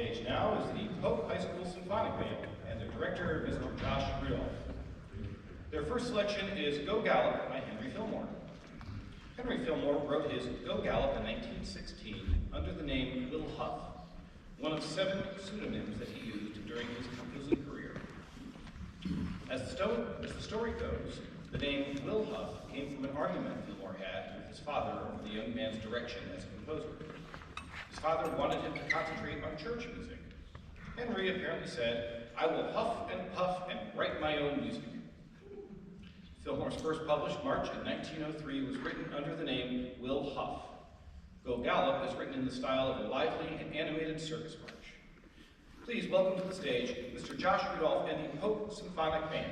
stage now is the Pope High School Symphonic Band and their director, Mr. Josh Rudolph. Their first selection is Go Gallop by Henry Fillmore. Henry Fillmore wrote his Go Gallop in 1916 under the name Will Huff, one of 7 pseudonyms that he used during his composing career. As the story goes, the name Will Huff came from an argument Fillmore had with his father over the young man's direction as a composer. His father wanted him to concentrate on church music. Henry apparently said, "I will huff and puff and write my own music." Fillmore's first published march in 1903 was written under the name Will Huff. Go Gallop is written in the style of a lively and animated circus march. Please welcome to the stage Mr. Josh Rudolph and the Pope Symphonic Band.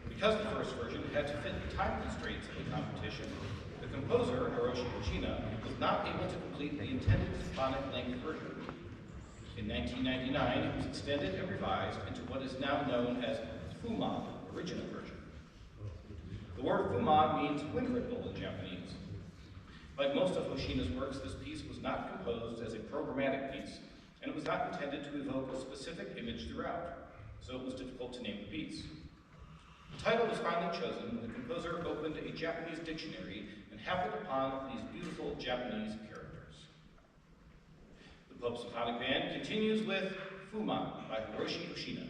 Because the first version had to fit the time constraints of the competition, the composer, Hiroshi Kuchina, was not able to complete the intended symphonic length version. In 1999, it was extended and revised into what is now known as Fuman, original version. The word Fuman means wind ripple in Japanese. Like most of Hoshina's works, this piece was not composed as a programmatic piece, and it was not intended to evoke a specific image throughout, so it was difficult to name the piece. The title was finally chosen when the composer opened a Japanese dictionary and happened upon these beautiful Japanese characters. The Pope Symphonic Band continues with Fuman by Hiroshi Hoshina.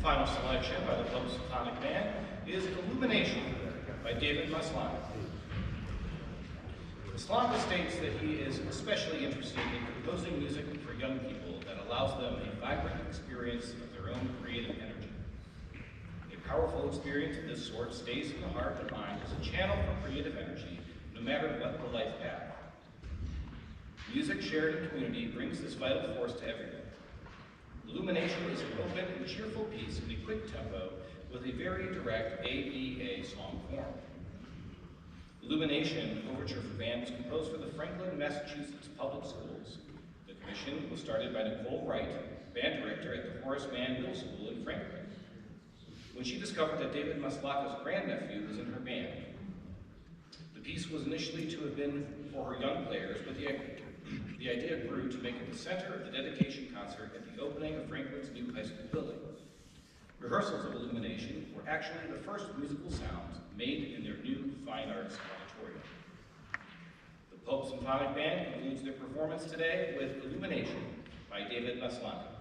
final selection by the Pope Symphonic Band is Illumination by David Maslany. Maslany states that he is especially interested in composing music for young people that allows them a vibrant experience of their own creative energy. A powerful experience of this sort stays in the heart and mind as a channel for creative energy, no matter what the life path. Music shared in community brings this vital force to everyone. Illumination is an open and cheerful piece in a quick tempo with a very direct ABA song form. Illumination, Overture for Band, was composed for the Franklin, Massachusetts Public Schools. The commission was started by Nicole Wright, band director at the Horace Mann Middle School in Franklin, when she discovered that David Maslany's grandnephew was in her band. The piece was initially to have been for her young players, but the idea grew to make it the center of the dedication concert at the opening of Franklin's new high school building. Rehearsals of Illumination were actually the first musical sounds made in their new fine arts auditorium. The Pope Symphonic Band concludes their performance today with Illumination by David Maslany.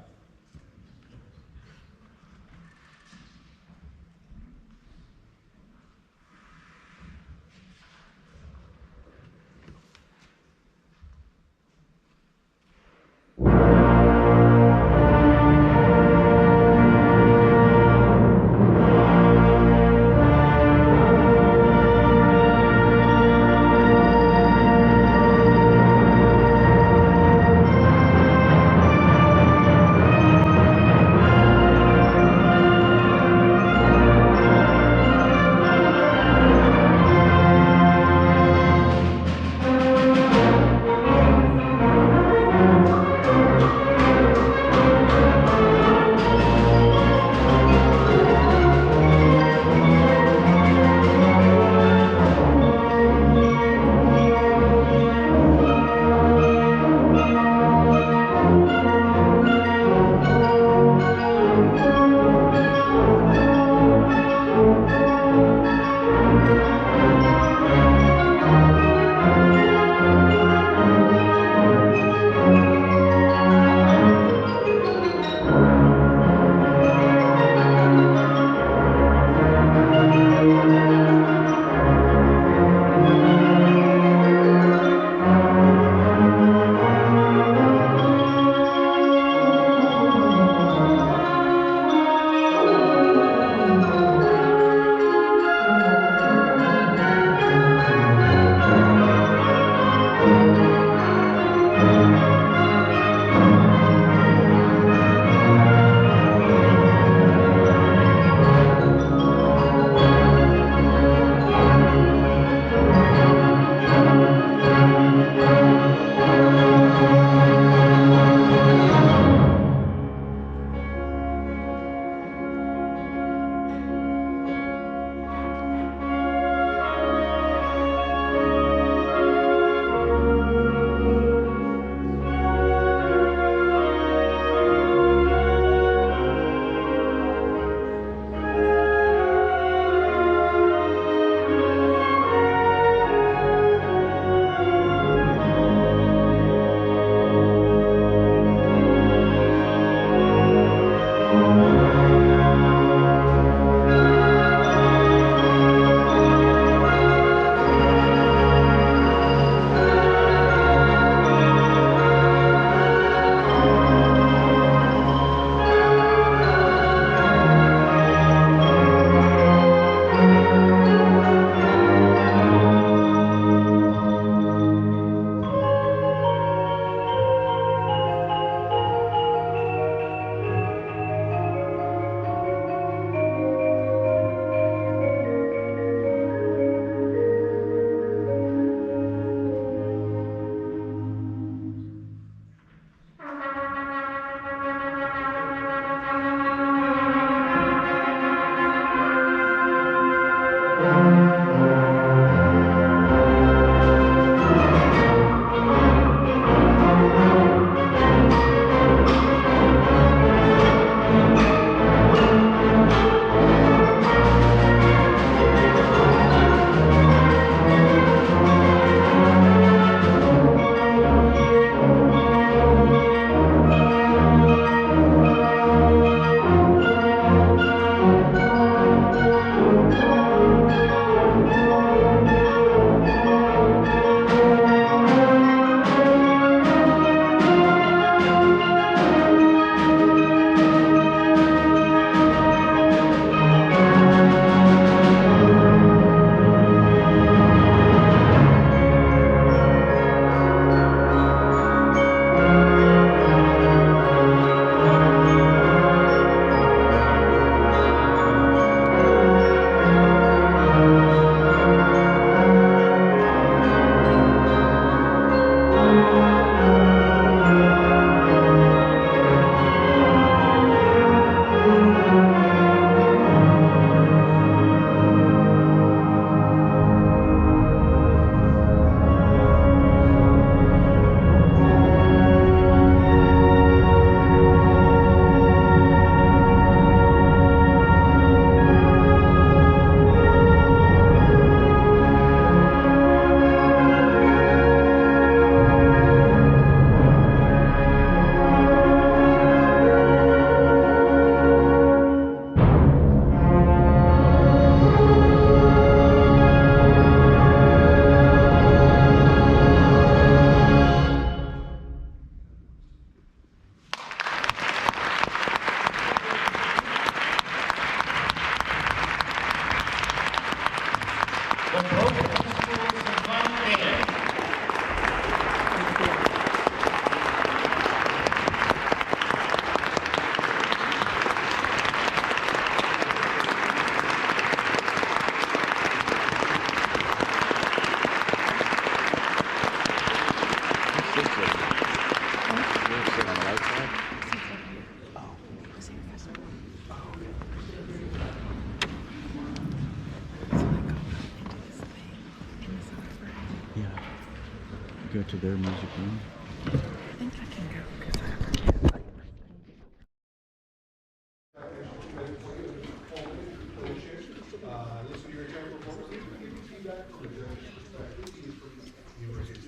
sit on the right side? Yeah. Go to their music room. I think I can go because I have a kid. Listen to your entire performance. Give you feedback from the judge. You were his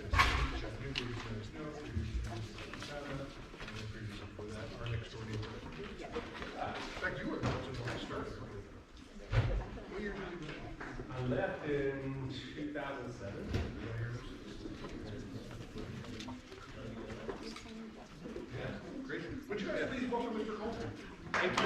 Chuck Newbury's Snow, for that, our next door neighbor. In fact, you were watching when I started. What year did you leave? I left in 2007. Yeah, great. Would you guys please welcome Mr. Coleman? Thank you.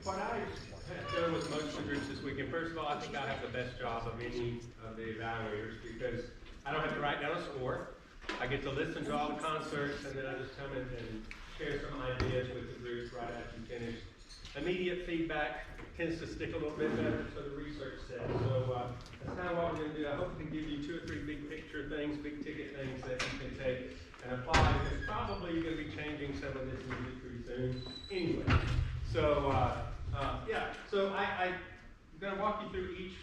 What I've done with most of the groups this weekend, first of all, I think I have the best job of any of the evaluators because I don't have to write down a score. I get to listen to all the concerts and then I just come in and share some ideas with the groups right after you finish. Immediate feedback tends to stick a little bit better, so the research says. So that's kind of what we're going to do. I hope we can give you 2 or 3 big picture things, big ticket things that you can take and apply because probably you're going to be changing some of this music pretty soon anyway. So so I'm going to walk you through each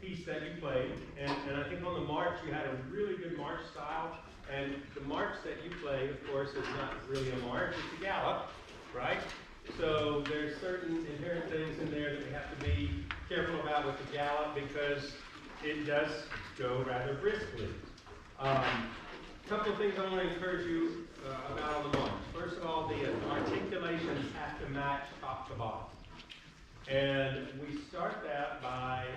piece that you played, and I think on the march you had a really good march style, and the march that you played, of course, is not really a march, it's a gallop, right? So there's certain inherent things in there that we have to be careful about with the gallop because it does go rather briskly. A couple of things I want to encourage you about on the march. First of all, the articulations have to match top to bottom. And we start that by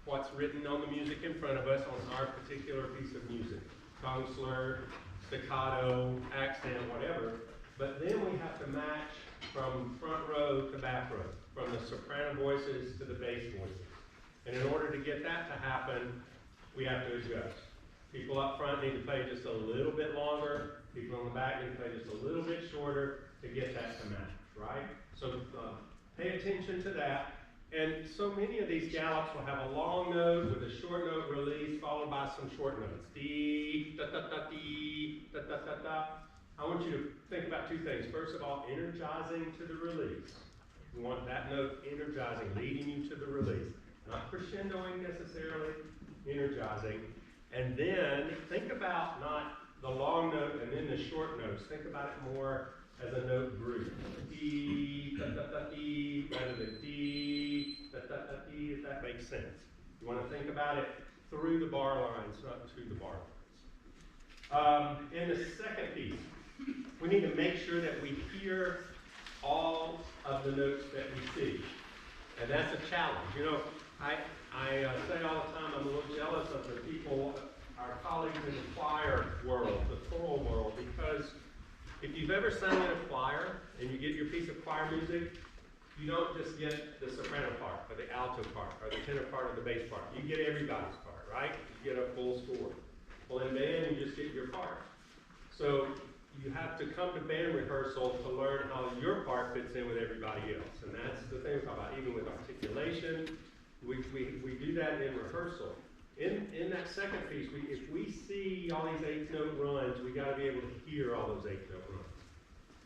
what's written on the music in front of us on our particular piece of music. Tongue slur, staccato, accent, whatever. But then we have to match from front row to back row, from the soprano voices to the bass voices. And in order to get that to happen, we have to adjust. People up front need to play just a little bit longer. People on the back need to play just a little bit shorter to get that to match, right? So pay attention to that. And so many of these gallops will have a long note with a short note release followed by some short notes. Dee, da da da dee, da da da da. I want you to think about 2 things. First of all, energizing to the release. You want that note energizing, leading you to the release. Not crescendoing necessarily, energizing. And then think about not the long note and then the short notes. Think about it more as a note group. Dee, da da da dee, rather than dee, da da da dee, if that makes sense. You want to think about it through the bar lines, not to the bar lines. In the second piece, we need to make sure that we hear all of the notes that we see. And that's a challenge. You know, I say all the time I'm a little jealous of the people, our colleagues in the choir world, the choral world, because if you've ever sung in a choir and you get your piece of choir music, you don't just get the soprano part or the alto part or the tenor part or the bass part. You get everybody's part, right? You get a full score. Well, in band, you just get your part. So you have to come to band rehearsal to learn how your part fits in with everybody else. And that's the thing we talk about, even with articulation. We do that in rehearsal. In that second piece, if we see all these 8th note runs, we got to be able to hear all those 8th note runs.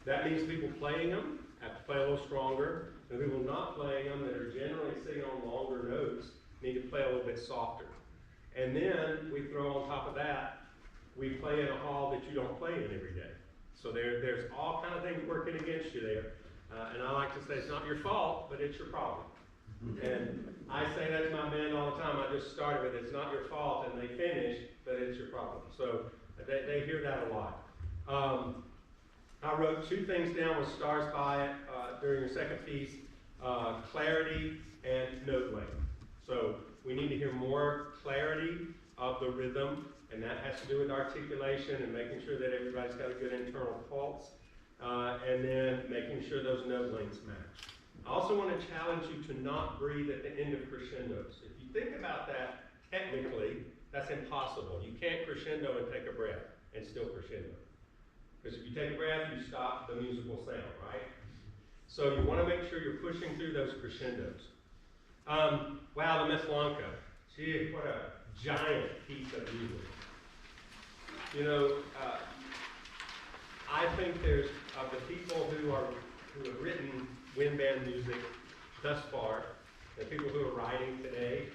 That means people playing them have to play a little stronger, and people not playing them that are generally sitting on longer notes need to play a little bit softer. And then we throw on top of that, we play in a hall that you don't play in every day. So there's all kind of things working against you there. And I like to say it's not your fault, but it's your problem. And I say that to my men all the time. I just started with it's not your fault, and they finish, but it's your problem. So they hear that a lot. I wrote 2 things down with stars by it during your second piece, clarity and note length. So we need to hear more clarity of the rhythm, and that has to do with articulation and making sure that everybody's got a good internal pulse, and then making sure those note lengths match. I also want to challenge you to not breathe at the end of crescendos. If you think about that, technically, that's impossible. You can't crescendo and take a breath and still crescendo. Because if you take a breath, you stop the musical sound, right? So you want to make sure you're pushing through those crescendos. Wow, the Miss Blanca. Gee, what a giant piece of music. You know, I think there's, of the people who have written wind band music thus far, the people who are writing today,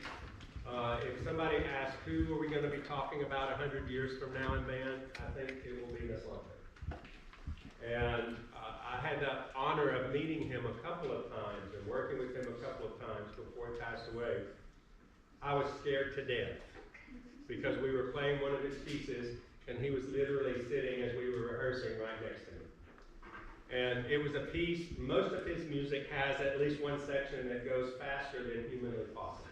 if somebody asks who are we going to be talking about 100 years from now in band, I think it will be Miss Lassiter. And I had the honor of meeting him a couple of times and working with him a couple of times before he passed away. I was scared to death because we were playing one of his pieces and he was literally sitting as we were rehearsing right next to me. And it was a piece, most of his music has at least one section that goes faster than humanly possible.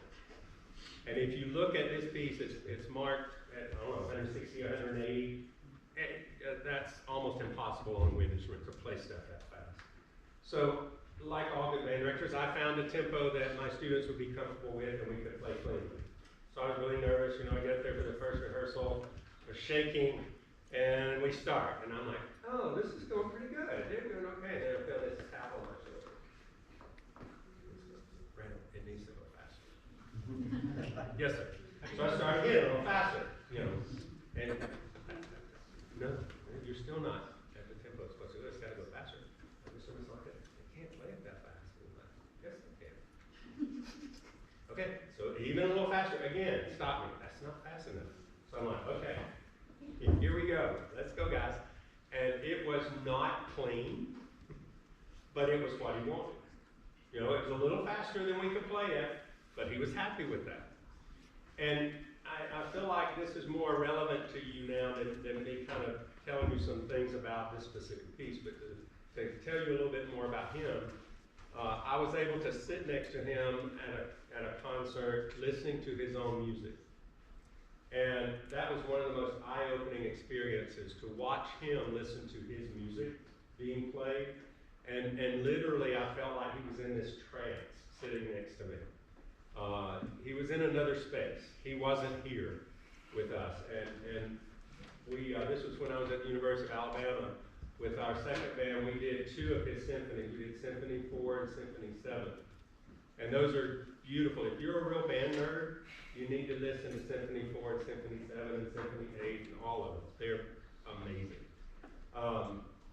And if you look at this piece, it's marked at, I don't know, 160 or 180. That's almost impossible on a wind instrument to play stuff that fast. So, like all good band directors, I found a tempo that my students would be comfortable with and we could play cleanly. So I was really nervous, you know, I get there for the first rehearsal, we're shaking, and we start. And I'm like, oh, this is going pretty good. They're doing okay. Then I feel this tap on my shoulder. Randall, it needs to go faster. Yes, sir. So I start again a little faster, you know. And no, you're still not at the tempo it's supposed to. It's got to go faster. And the instrument's like, they can't play it that fast. I'm like, yes, they can. Okay, so even a little faster. Again, stop me. That's not fast enough. So I'm like, okay, here we go. Let's go, guys. And it was not clean, but it was what he wanted. You know, it was a little faster than we could play it, but he was happy with that. And I feel like this is more relevant to you now than me kind of telling you some things about this specific piece, but to tell you a little bit more about him, I was able to sit next to him at a concert listening to his own music. And that was one of the most eye-opening experiences, to watch him listen to his music being played. And literally I felt like he was in this trance sitting next to me. He was in another space. He wasn't here with us. And we, this was when I was at the University of Alabama. With our second band, we did 2 of his symphonies. We did Symphony 4 and Symphony 7. And those are beautiful. If you're a real band nerd, you need to listen to Symphony 4 and Symphony 7 and Symphony 8 and all of them. They're amazing.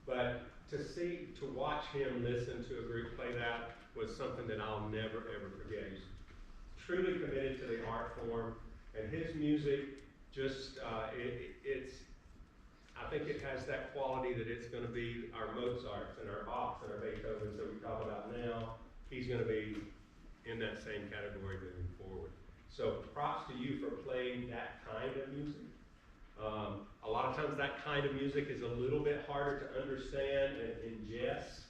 But to watch him listen to a group play that was something that I'll never, ever forget. He's truly committed to the art form, and his music just, I think it has that quality that it's going to be our Mozarts and our Bachs and our Beethovens that we talk about now. He's going to be in that same category moving forward. So props to you for playing that kind of music. A lot of times that kind of music is a little bit harder to understand and ingest,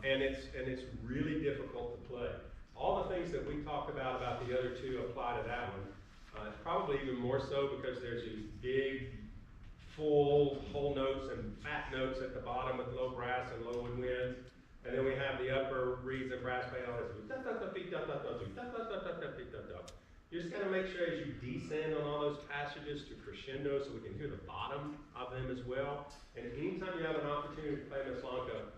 and it's really difficult to play. All the things that we talked about the other 2 apply to that one. Probably even more so because there's these big, full whole notes and fat notes at the bottom with low brass and low woodwinds. And then we have the upper reeds and brass bass. You just gotta make sure as you descend on all those passages to crescendo so we can hear the bottom of them as well. And anytime you have an opportunity to play Maslanka,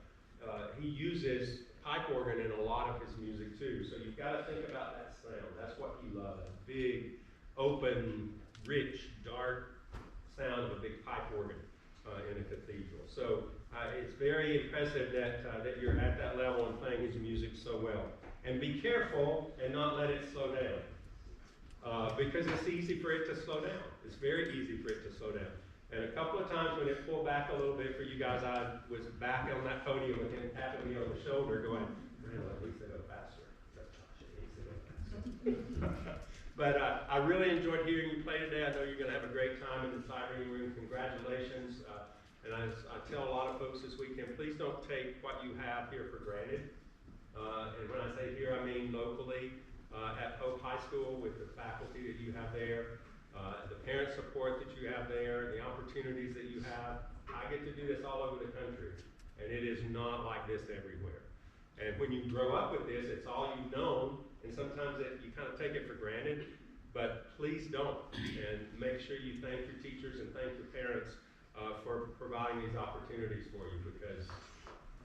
he uses pipe organ in a lot of his music too. So you've gotta think about that sound. That's what he loves. That big, open, rich, dark sound of a big pipe organ in a cathedral. So it's very impressive that you're at that level and playing his music so well. And be careful and not let it slow down. Because it's easy for it to slow down. It's very easy for it to slow down. And a couple of times when it pulled back a little bit for you guys, I was back on that podium with him tapping me on the shoulder going, "Randall, it needs to go faster. It needs to go faster." But I really enjoyed hearing you play today. I know you're going to have a great time in the siren room. Congratulations. And I tell a lot of folks this weekend, please don't take what you have here for granted. And when I say here, I mean locally. At Hope High School with the faculty that you have there, the parent support that you have there, the opportunities that you have. I get to do this all over the country, and it is not like this everywhere. And when you grow up with this, it's all you've known, and sometimes you kind of take it for granted, but please don't. And make sure you thank your teachers and thank your parents for providing these opportunities for you, because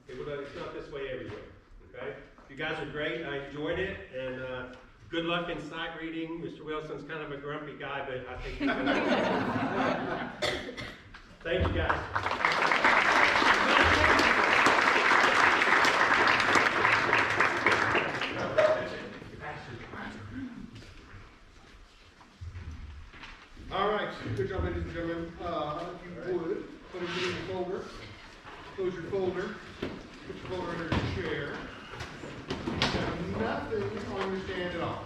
it's not this way everywhere, okay? You guys are great. I enjoyed it, and Good luck in sight reading. Mr. Wilson's kind of a grumpy guy, but I think he's gonna do it. Thank you, guys. All right, good job, ladies and gentlemen. If you would, put it in your folder. Close your folder. Put your folder under your chair. And nothing on your stand at all.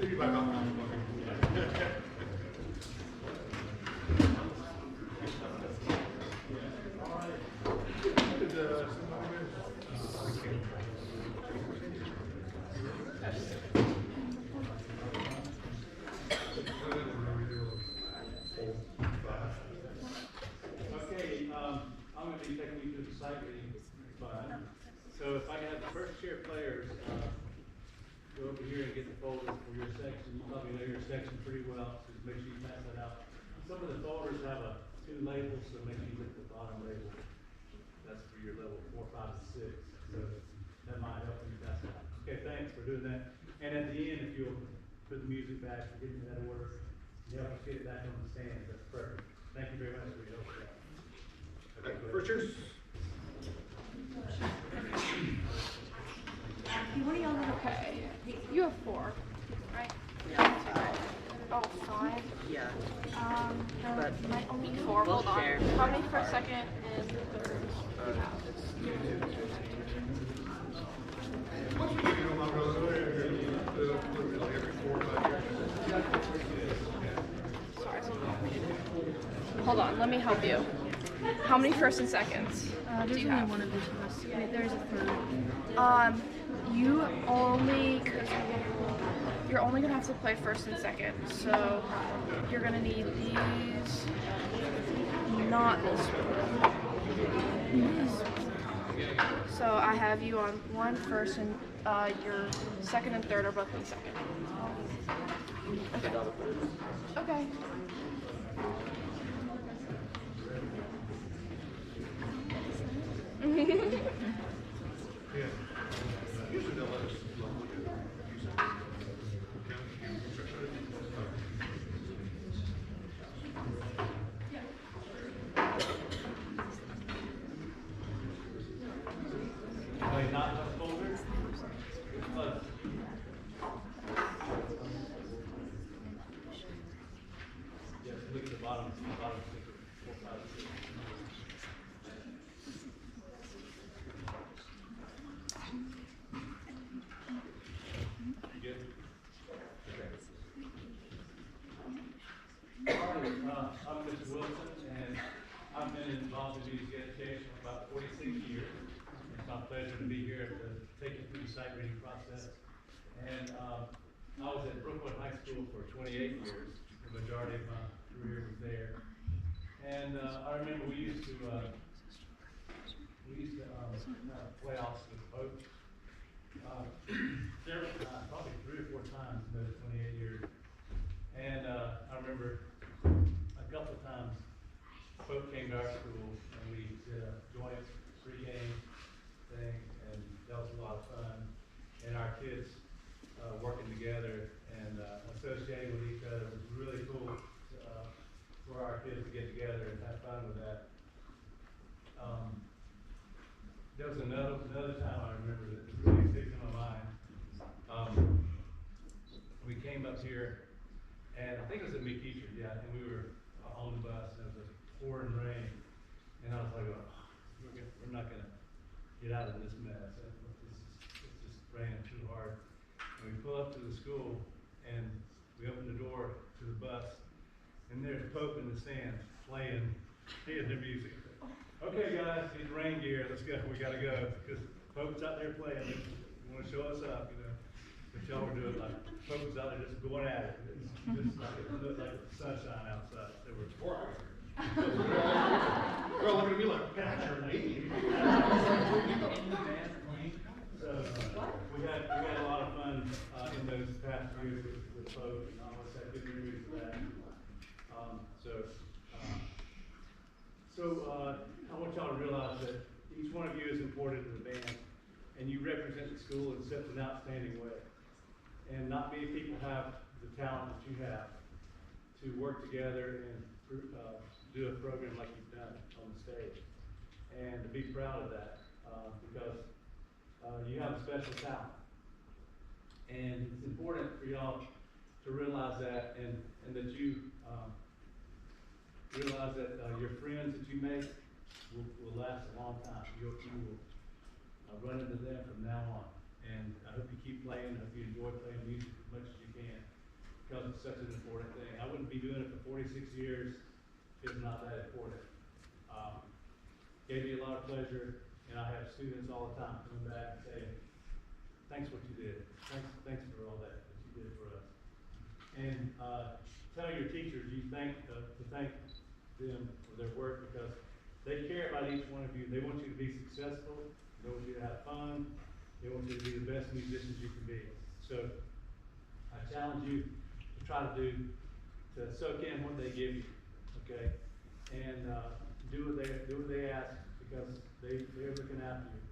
You back up. Okay, I'm going to be taking you through the sight reading fund. So if I can have the first chair players go over here and get the folders for your section. You probably know your section pretty well, so just make sure you pass that out. Some of the folders have two labels, so make sure you get the bottom label. That's for your level 4, 5, and 6. So that might help when you pass it out. Okay, thanks for doing that. And at the end, if you'll put the music back, get in that order, you have to get it back on the stand. That's perfect. Thank you very much for your help with that. Okay, go ahead. First cheers. What are y'all okay? You have 4, right? Yeah. Oh, 5? Yeah. There might only be 4. Hold on. share. How many for second and third? What's your name on my brother? Like every 4 or 5 years. Sorry. Hold on, let me help you. How many first and seconds do There's you only have? one of each of us. Wait, there's a third. You only, cause you're only gonna have to play first and second, so you're gonna need these, not this one. So I have you on 1 first and your second and third are both in second. Okay. Okay. Yeah. Usually they'll let us look at it. Wait, not the folder? Close. Yes, look at the bottom 6, 4, 5, 6. You good? Okay. All right, I'm Mr. Wilson, and I've been involved in music education for about 46 years. It's my pleasure to be here to take you through the sight reading process. And I was at Brooklyn High School for 28 years. The majority of my career was there. And I remember we used to have playoffs with Pope. Several times, probably 3 or 4 times in those 28 years. And I remember a couple of times Pope came to our school and we did a joint pregame thing, and that was a lot of fun. And our kids working together and associating with each other was really cool for our kids to get together and have fun with that. There was another time I remember that really sticks in my mind. We came up here, and I think it was at McEacher, yeah, and we were on the bus, and it was a pouring rain, and I was like, oh, we're not gonna get out of this mess. It's just raining too hard. And we pull up to the school, and we open the door to the bus, and there's Pope in the stands playing the music. Okay, guys, need rain gear. Let's go. We gotta go because Pope's out there playing. You want to show us up, you know? But y'all were doing like Pope was out there just going at it. Just like it looked like sunshine outside. They were 4 hours. They're all looking at me like, that's your name. So we had a lot of fun in those past years with Pope, and I always had good memories of that. So I want y'all to realize that one of you is important to the band, and you represent the school in such an outstanding way. And not many people have the talent that you have to work together and do a program like you've done on the stage. And to be proud of that, because you have a special talent. And it's important for y'all to realize that, and that you realize that your friends that you make will last a long time. You will run into them from now on. And I hope you keep playing. I hope you enjoy playing music as much as you can, because it's such an important thing. I wouldn't be doing it for 46 years if it's not that important. Gave me a lot of pleasure, and I have students all the time coming back and saying, thanks for what you did. Thanks for all that you did for us. And tell your teachers to thank them for their work, because they care about each one of you. They want you to be successful. They want you to have fun. They want you to be the best musicians you can be. So I challenge you to try to soak in what they give you, okay? And do what they ask, because they're looking after you.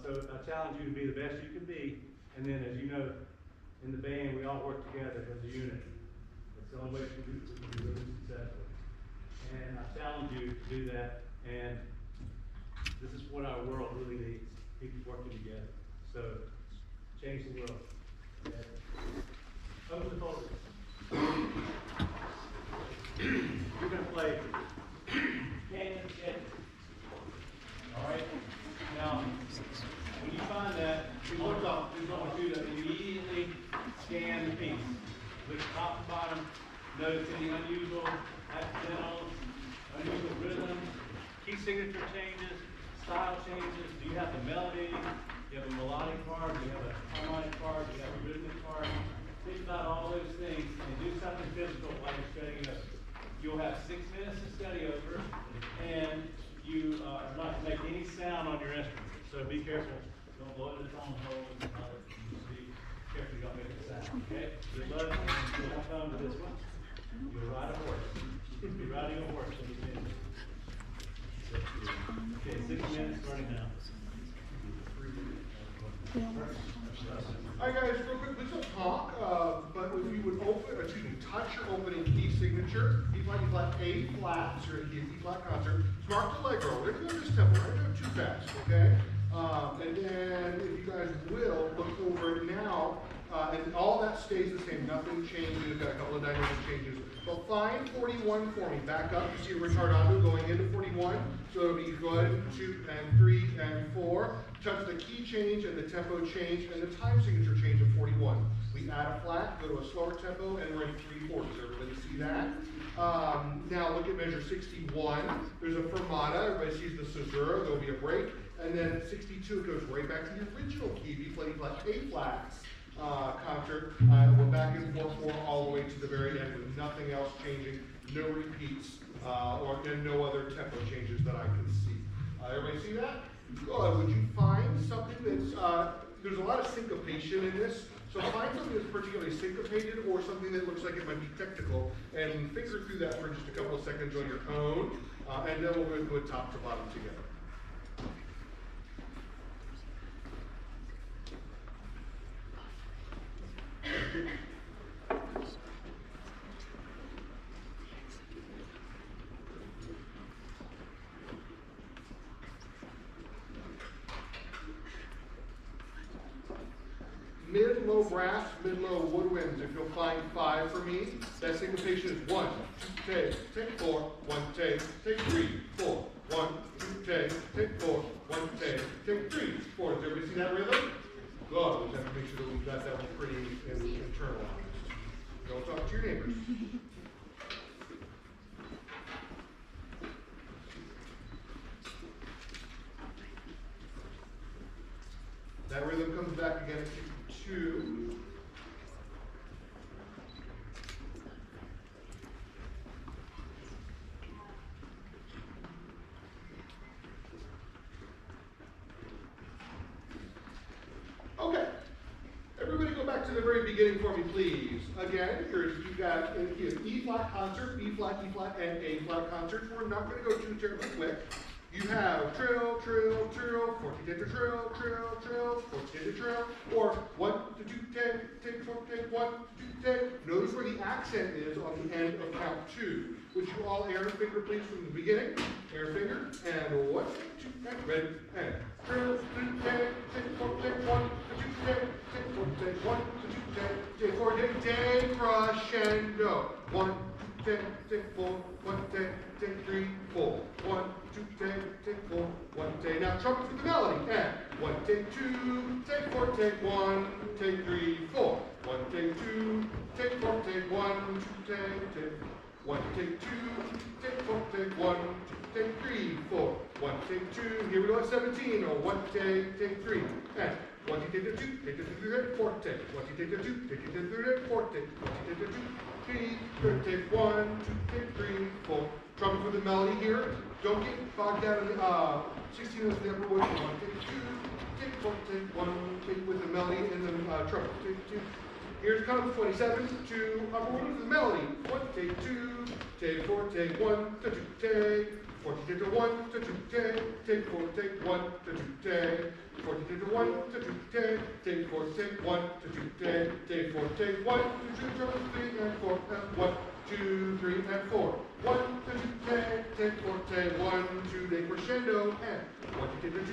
So I challenge you to be the best you can be, and then, as you know, in the band we all work together as a unit. That's the only way we can be really successful. And I challenge you to do that, and this is what our world really needs, people working together. So, change the world. Okay? Open the folder. You're going to play Canyon Sketches. Alright? Now, when you find that, we want you to immediately scan the piece. Look top to bottom, notice any unusual accidentals, unusual rhythms, key signature changes, style changes. Do you have the melody? Do you have a melodic part? Do you have a harmonic part? Do you have a rhythmic part? Think about all those things and do something physical while you're studying over. You'll have 6 minutes to study over, and you are not to make any sound on your instrument. So be careful. Don't blow it in the tone hole and be careful you don't make a sound. Okay? Good luck. You'll come to this one. You'll ride a horse. You'll be riding a horse when you finish. Okay, 6 minutes starting now. Alright guys, real quick, please don't talk, but if you would touch your opening key signature, E flat, A flat, so you're in E flat concert. It's marked Allegro. We're gonna go this tempo, we're gonna go too fast, okay? And then if you guys will look over it now, and all that stays the same, nothing changes. We've got a couple of dynamic changes. But find 41 for me. Back up. You see a retardado going into 41. So it'll be 1, 2, and 3, and 4. Touch the key change and the tempo change and the time signature change of 41. We add a flat, go to a slower tempo, and we're in 3/4. Everybody see that? Now look at measure 61. There's a fermata. Everybody sees the caesura. There'll be a break. And then 62 goes right back to the original key, B flat, E flat, A flats. Concert. We're back in 4/4 all the way to the very end with nothing else changing, no repeats, and no other tempo changes that I can see. Everybody see that? Good. Would you find something that's, there's a lot of syncopation in this, so find something that's particularly syncopated or something that looks like it might be technical, and finger through that for just a couple of seconds on your own, and then we'll go top to bottom together. Mid-low brass, mid-low woodwinds. If you'll find 5 for me, that syncopation is 1, 2, take 4, 1, take 3, 4, 1, 2, take 4, 1, take 3, 4. Does everybody see that rhythm? Good. We just have to make sure that we've got that one pretty internalized. Don't talk to your neighbors. That rhythm comes back again at 2. Okay. Everybody go back to the very beginning for me, please. Again, you've got E flat concert, E flat, and A flat concert. We're not going to go too terribly quick. You have trill, trill, trill, 14 take a trill, trill, trill, 14 take a trill, or 1 to 2 take 4 take 1 2 take. Notice where the accent is on the end of count 2. Would you all air finger please from the beginning? Air finger, and 1, 2, and ready, and trill, 2 take 4 take 1 to 2 take 4 take 1 to 2 take 4 take crescendo. 1, 2 take 4, 1 take 3, 4, 1, 2 take 4, 1 take. Now trumpet with the melody, and 1 take 2, take 4 take 1, take 3, 4, 1 take 2, take 4 take 1, 2 take 1 take 2, take 4 take 1, 2 take 3, 4, 1 take 2. Here we go at 17. 1 take 3, and 1 take the 2, take the 3, 4 take. 1 take the 2, take the 3, 4 take. 1 take the 2, 3, take 1, 2 take 3, 4. Trumpet for the melody here. Don't get bogged down in the 16 of the upper wood. 1 take 2, take 4 take 1, take with the melody and then trumpet. Take 2. Here's comes 27 to upper wood with the melody. 1 take 2, take 4 take 1 to 2 take. 40 take to 1 to 2 take 4 take 1 to 2 take. 40 take to 1 to 2 take 4 take 1 to 2 take 4 take 1 to 2 3 and 4 and 1 2 3 and 4. 1 to 2 take 4 take 1 2 take crescendo and 1 take the 2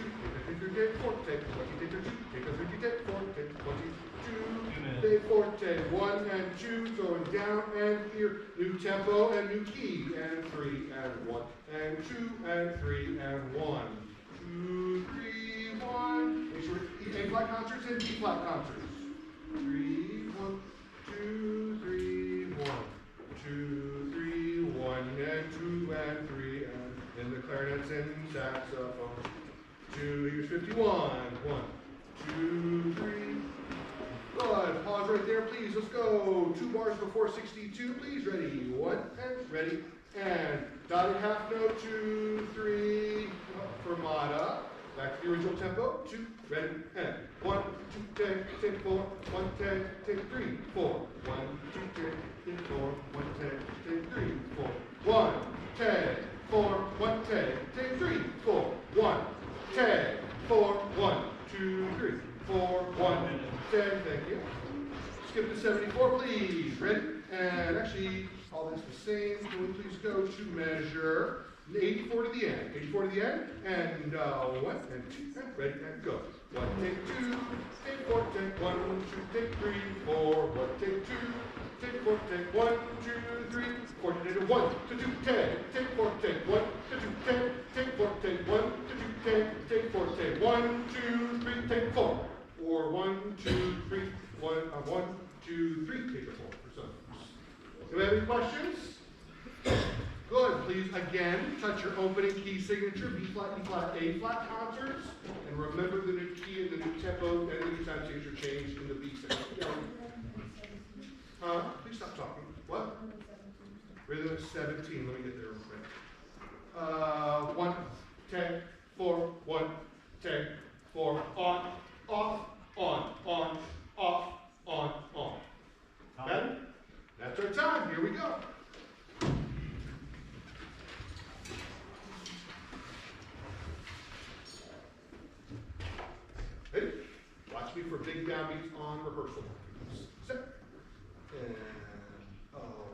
take the 3 take 4 take 1 take the 2 take the 3 take 4 take 22 take 4 take 1 and 2 going down and here new tempo and new key and 3 and 1 and 2 and 3 and 1 2 3 1. Make sure A flat concerts and B flat concerts. 3 1 2 3 1 2 3 1 and 2 and 3 and the clarinets and saxophone. 2 here's 51. 1 2 3. Good. Pause right there, please. Let's go. 2 bars before 62, please. Ready. 1 and ready. And dotted half note 2 3 fermata. Back to the original tempo. 2 ready. And 1 2 take 4 1 take 3 4 1 2 take 4 1 take 3 4 1 take 4 1 take 3 4 1 take 4 1 2 3 4 1 10. Thank you. Skip to 74, please. Ready? And actually, all this the same. Can we please go to measure 84 to the end? 84 to the end. And 1 and 2 and ready and go. 1 take 2, take 4, take 1, 2 take 3, 4. 1 take 2, take 4, take 1, 2 3. 4 take 1 to 2 take 4 take 1 to 2 take 4 take 1 to 2 take 4 take 1 2 3 take 4. Or 1 2 3 1 2 3 take a 4 for some. Do we have any questions? Good. Please again touch your opening key signature, B flat, E flat, A flat concerts, and remember the new key and the new tempo and the new time signature change in the B section. Please stop talking. What? Rhythm is 17. Let me get there real quick. 1 10 4 1 10 4 on off on off on. Ready? That's our time. Here we go. Ready? Watch me for big downbeats on rehearsal. Set. And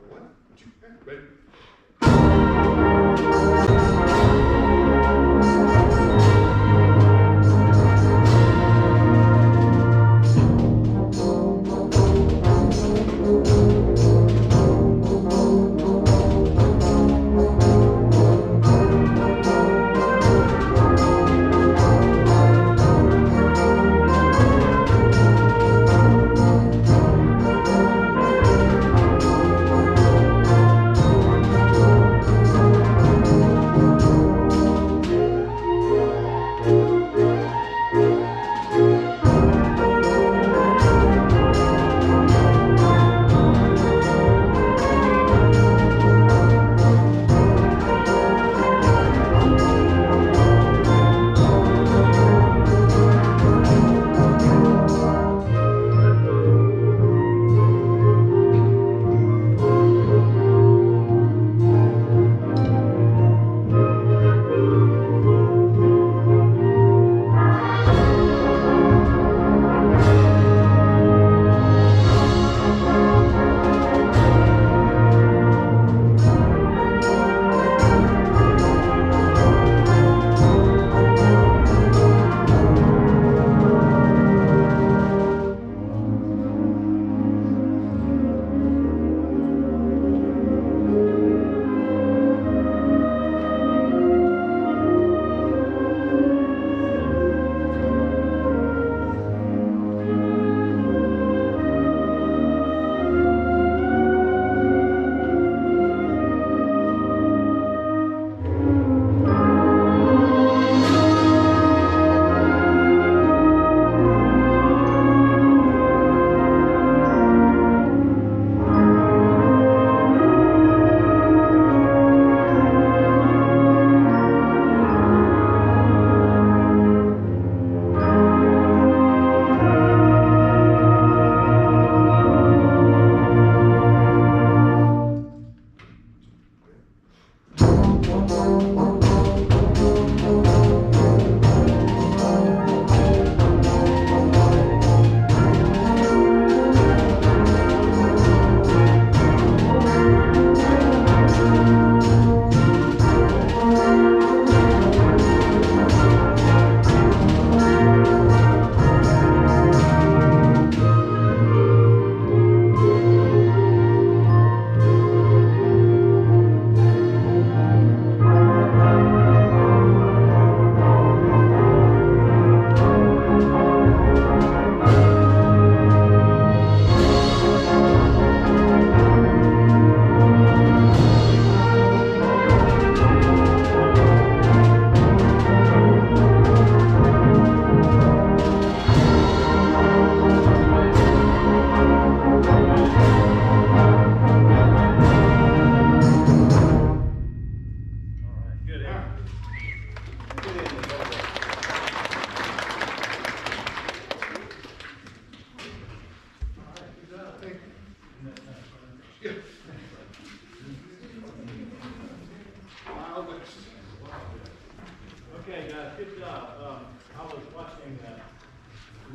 1 2 and ready.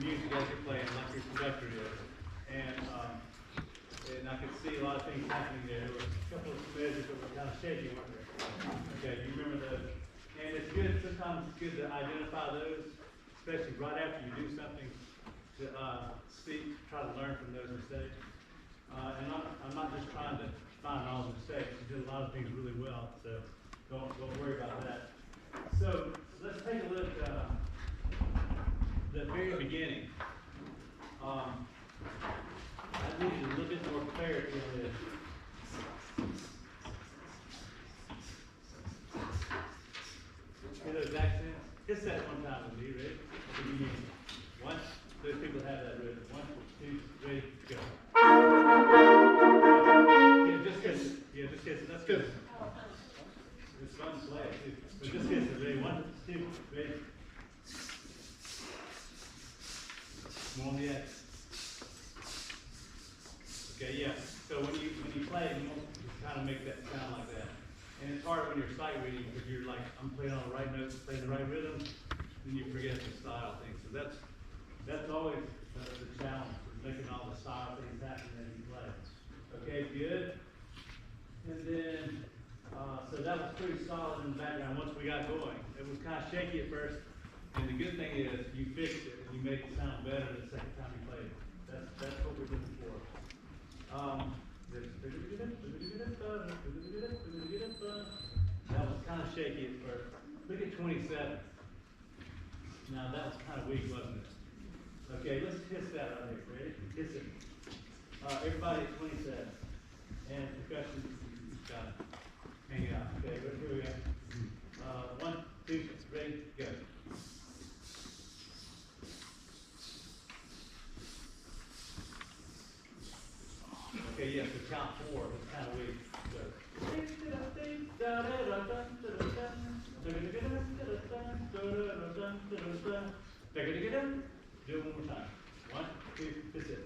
music as you're playing, like your conductor is. And I could see a lot of things happening there. There were a couple of measures that were kind of shaky, weren't there? Okay, you remember those? And it's good, sometimes it's good to identify those, especially right after you do something, to try to learn from those mistakes. And I'm not just trying to find all the mistakes. You did a lot of things really well, so don't worry about that. So let's take a look at the very beginning. I needed a little bit more clarity on this. Hear those accents? Just say it one time with me, ready? One, those people have that rhythm. 1, 2, 3, go. Yeah, just kiss it. That's good. It's fun to play too. But just kiss it. Ready? 1, 2, 3. More on the X. Okay, yeah. So when you play, you want to kind of make that sound like that. And it's hard when you're sight reading because you're like, I'm playing on the right notes, playing the right rhythm, then you forget the style thing. So that's always the challenge, is making all the style things happen as you play. Okay, good. And then, so that was pretty solid in the background once we got going. It was kind of shaky at first, and the good thing is you fixed it and you made it sound better the second time you played it. That's what we're looking for. That was kind of shaky at first. Look at 27. Now that was kind of weak, wasn't it? Okay, let's kiss that right here. Ready? Kiss it. Everybody at 27. And percussion, you've got to hang it out. Okay, here we go. 1, 2, 3, go. Okay, yeah, so count 4. It's kind of weak. So. Do it one more time. 1, 2, that's it.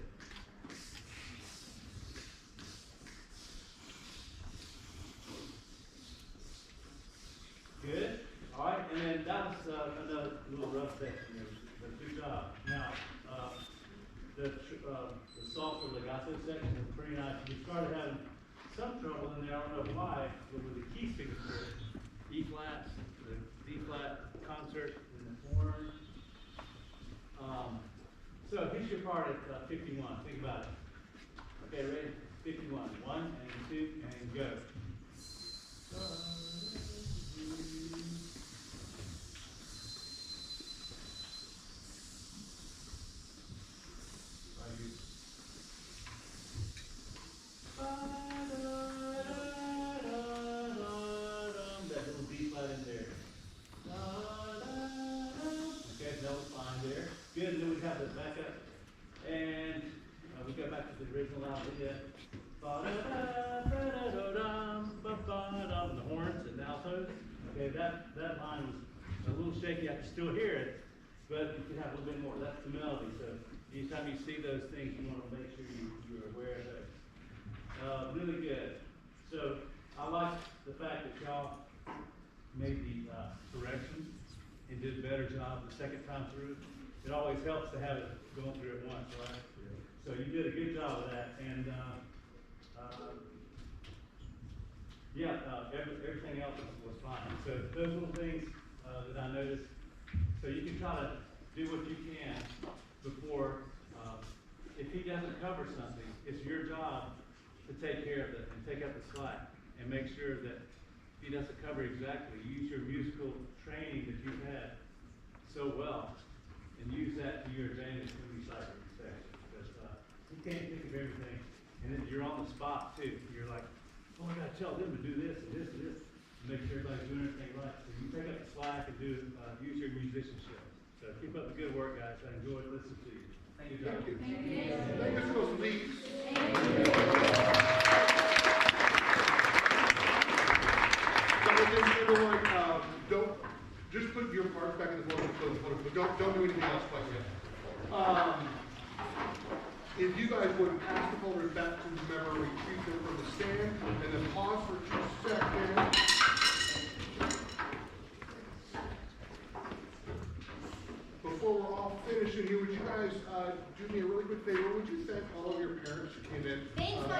Good. All right, and then that was another little rough section there, but good job. Now, the soft or legato section was pretty nice. We started having some trouble in there. I don't know why, but with the key signature, E flat, the D flat concert, and the horn. So here's your part at 51. Think about it. Okay, ready? 51. 1 and 2 and go. That little D flat in there. Okay, that was fine there. Good, and then we have the backup. And we go back to the original idea. The horns and the altos. Okay, that line was a little shaky. I can still hear it, but you can have a little bit more. That's the melody. So anytime you see those things, you want to make sure you're aware of those. Really good. So I like the fact that y'all made the corrections and did a better job the second time through. It always helps to have it going through it once, right? So you did a good job of that, and everything else was fine. So those little things that I noticed. So you can try to do what you can before. If he doesn't cover something, it's your job to take care of it and take up the slack and make sure that he doesn't cover exactly. Use your musical training that you've had so well and use that to your advantage when you cite your section. Because you can't think of everything, and then you're on the spot too. You're like, oh, I gotta tell them to do this and this and this, and make sure everybody's doing everything right. So you take up the slack and use your musicianship. So keep up the good work, guys. I enjoyed listening to you. Thank you, John. Thank you. Thank you, Mr. Leeds. Everyone, don't just put your cards back in the photo, but don't do anything else quite yet. If you guys would pass the folders back to the member, retrieve them from the stand, and then pause for 2 seconds. Before we're all finished in here, would you guys guys do me a really quick favor, would you thank all of your parents who came in? Thanks, Mom.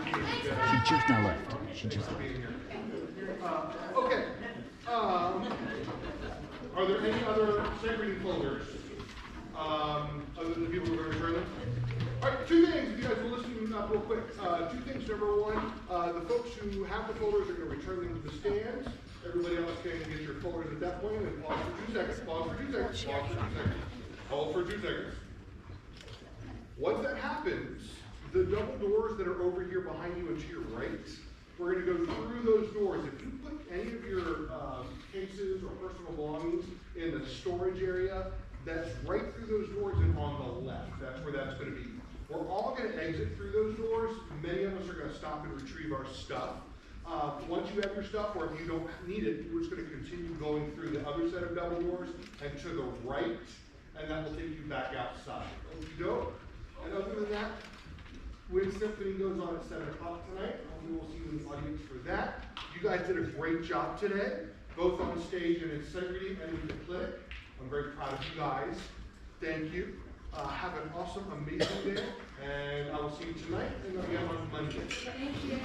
She just now left. She just left. Being here. Okay. Are there any other second reading folders? Other than the people who are going to return them? All right, two things, if you guys will listen up real quick. Two things. Number one, the folks who have the folders are going to return them to the stands. Everybody else can get your folders at that point and pause for 2 seconds. Pause for 2 seconds. Pause for 2 seconds. Hold for 2 seconds. Once that happens, the double doors that are over here behind you and to your right, we're going to go through those doors. If you put any of your cases or personal belongings in the storage area, that's right through those doors and on the left. That's where that's going to be. We're all going to exit through those doors. Many of us are going to stop and retrieve our stuff. Once you have your stuff, or if you don't need it, we're just going to continue going through the other set of double doors and to the right, and that will take you back outside. Okey-doke. And other than that, Wind Symphony goes on at 7 o'clock tonight. We will see you in the audience for that. You guys did a great job today, both on stage and in second reading and in the clinic. I'm very proud of you guys. Thank you. Have an awesome, amazing day, and I will see you tonight and again on Monday. Thank you.